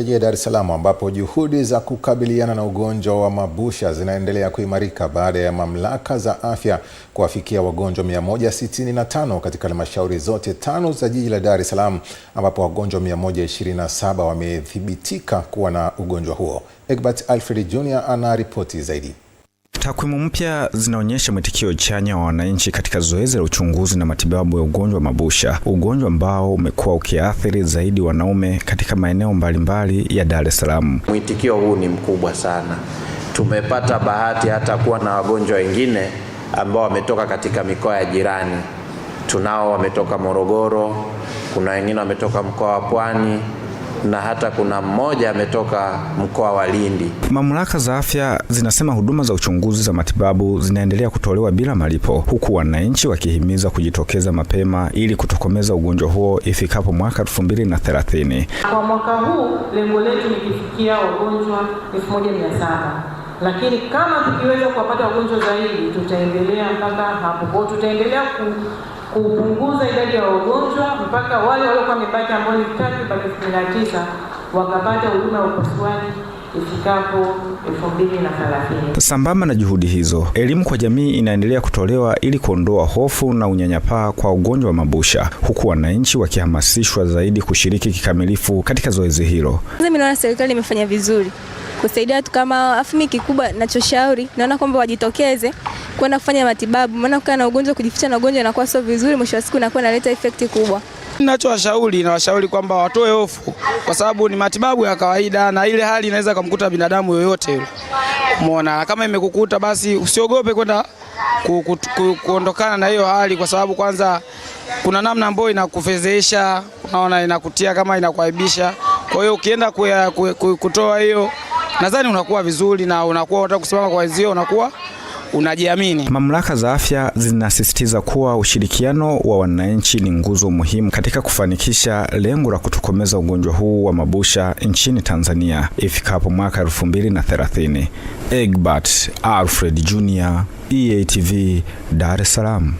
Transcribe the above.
Dar es Salaam ambapo juhudi za kukabiliana na ugonjwa wa mabusha zinaendelea kuimarika baada ya mamlaka za afya kuwafikia wagonjwa 165 katika halmashauri zote 5 za jiji la Dar es Salaam, ambapo wagonjwa 127 wamethibitika kuwa na ugonjwa huo. Egbert Alfred Jr. ana ripoti zaidi. Takwimu mpya zinaonyesha mwitikio chanya wa wananchi katika zoezi la uchunguzi na matibabu ya ugonjwa wa mabusha, ugonjwa ambao umekuwa ukiathiri zaidi wanaume katika maeneo mbalimbali ya Dar es Salaam. Mwitikio huu ni mkubwa sana. Tumepata bahati hata kuwa na wagonjwa wengine ambao wametoka katika mikoa ya jirani. Tunao wametoka Morogoro, kuna wengine wametoka mkoa wa Pwani, na hata kuna mmoja ametoka mkoa wa Lindi. Mamlaka za afya zinasema huduma za uchunguzi za matibabu zinaendelea kutolewa bila malipo, huku wananchi wakihimiza kujitokeza mapema ili kutokomeza ugonjwa huo ifikapo mwaka 2030. Kwa mwaka huu lengo letu ni kufikia wagonjwa 1700. Lakini kama tukiweza kupata wagonjwa zaidi tutaendelea mpaka hapo. Kwa tutaendelea kupunguza idadi ya wagonjwa mpaka wale waliokuwa wamepata ambao ni takriban 19 wakapata huduma ya upasuaji ifikapo 2030. Sambamba na juhudi hizo, elimu kwa jamii inaendelea kutolewa ili kuondoa hofu na unyanyapaa kwa ugonjwa wa mabusha, huku wananchi wakihamasishwa zaidi kushiriki kikamilifu katika zoezi hilo. Mimi naona serikali imefanya vizuri kusaidia watu kama afumi. Kikubwa ninachoshauri, naona kwamba wajitokeze kwenda kufanya matibabu, maana kukaa na ugonjwa, kujificha na ugonjwa inakuwa sio vizuri, mwisho wa siku inakuwa inaleta effect kubwa. Ninawashauri kwamba watoe hofu, kwa sababu ni matibabu ya kawaida na ile hali inaweza kumkuta binadamu yoyote yule. Umeona, kama imekukuta basi usiogope kwenda kuondokana na hiyo hali, kwa sababu kwanza kuna namna ambayo inakufezesha, unaona, inakutia kama inakuaibisha. Kwa hiyo ukienda kutoa hiyo, nadhani unakuwa vizuri na unakuwa unataka kusimama kwa wenzio, unakuwa unajiamini. Mamlaka za afya zinasisitiza kuwa ushirikiano wa wananchi ni nguzo muhimu katika kufanikisha lengo la kutokomeza ugonjwa huu wa mabusha nchini Tanzania ifikapo mwaka 2030. Egbert Alfred Jr., EATV, Dar es Salaam.